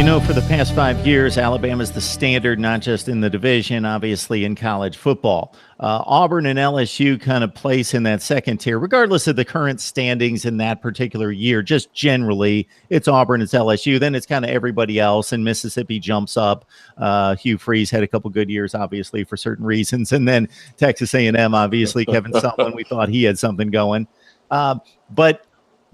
For the past 5 years, Alabama's the standard, not just in the division, obviously in college football. Auburn and LSU kind of place in that second tier, regardless of the current standings in that particular year. Just generally, it's Auburn, it's LSU, then it's kind of everybody else, and Mississippi jumps up. Hugh Freeze had a couple good years, obviously, for certain reasons, and then Texas A&M, obviously, Kevin Sumlin, we thought he had something going. But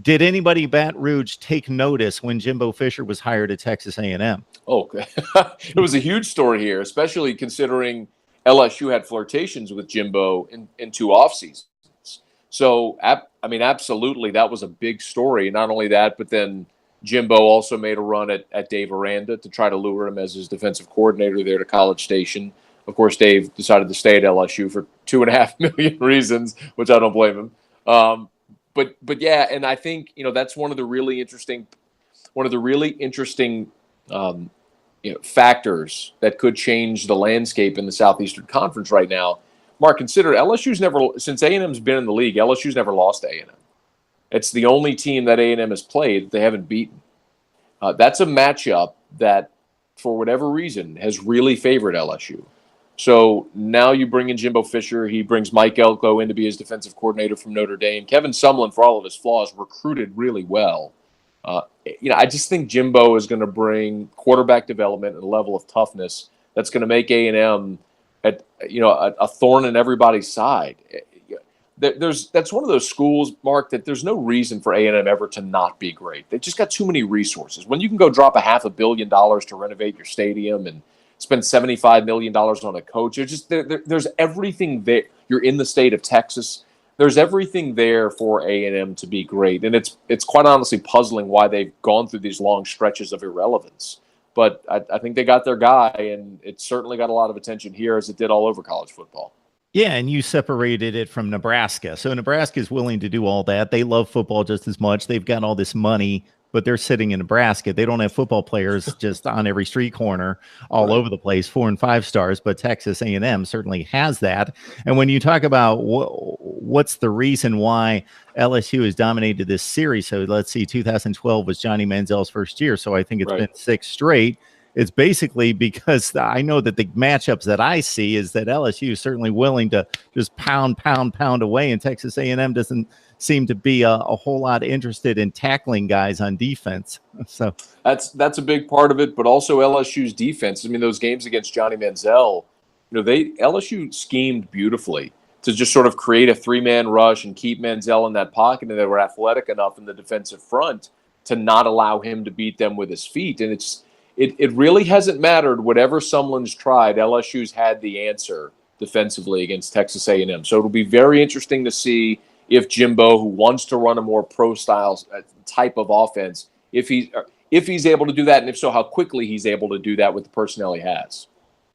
did anybody in Baton Rouge take notice when Jimbo Fisher was hired at Texas A&M? Oh, it was a huge story here, especially considering LSU had flirtations with Jimbo in 2 off seasons. So, absolutely, that was a big story. Not only that, but then Jimbo also made a run at Dave Aranda to try to lure him as his defensive coordinator there to College Station. Of course, Dave decided to stay at LSU for $2.5 million reasons, which I don't blame him. But yeah, and I think that's one of the really interesting factors that could change the landscape in the Southeastern Conference right now. Mark, consider LSU's never, since A&M's been in the league, LSU's never lost to A&M. It's the only team that A&M has played that they haven't beaten. That's a matchup that, for whatever reason, has really favored LSU. So now you bring in Jimbo Fisher. He brings Mike Elko in to be his defensive coordinator from Notre Dame. Kevin Sumlin, for all of his flaws, recruited really well. I just think Jimbo is going to bring quarterback development and a level of toughness that's going to make A&M a thorn in everybody's side. That's one of those schools, Mark, that there's no reason for A&M ever to not be great. They've just got too many resources. When you can go drop $500 million to renovate your stadium and spend $75 million on a coach, there's everything there. You're in the state of Texas. There's everything there for A&M to be great. And it's quite honestly puzzling why they've gone through these long stretches of irrelevance. But I think they got their guy, and it certainly got a lot of attention here as it did all over college football. Yeah, and you separated it from Nebraska. So Nebraska is willing to do all that. They love football just as much. They've got all this money, but they're sitting in Nebraska. They don't have football players just on every street corner all over the place, 4 and 5 stars, but Texas A&M certainly has that. And when you talk about what's the reason why LSU has dominated this series, so let's see, 2012 was Johnny Manziel's first year, so I think it's been 6 straight. It's basically because I know that the matchups that I see is that LSU is certainly willing to just pound away, and Texas A&M doesn't seem to be a whole lot interested in tackling guys on defense. So that's a big part of it, but also LSU's defense. I mean, those games against Johnny Manziel, LSU schemed beautifully to just sort of create a 3-man rush and keep Manziel in that pocket, and they were athletic enough in the defensive front to not allow him to beat them with his feet. And it really hasn't mattered. Whatever Sumlin's tried, LSU's had the answer defensively against Texas A&M. So it'll be very interesting to see if Jimbo, who wants to run a more pro-style type of offense, if he's able to do that, and if so, how quickly he's able to do that with the personnel he has.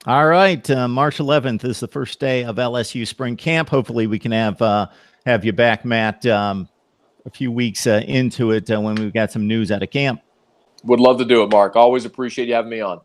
All right, March 11th is the first day of LSU spring camp. Hopefully we can have you back, Matt, a few weeks into it when we've got some news out of camp. Would love to do it, Mark. Always appreciate you having me on.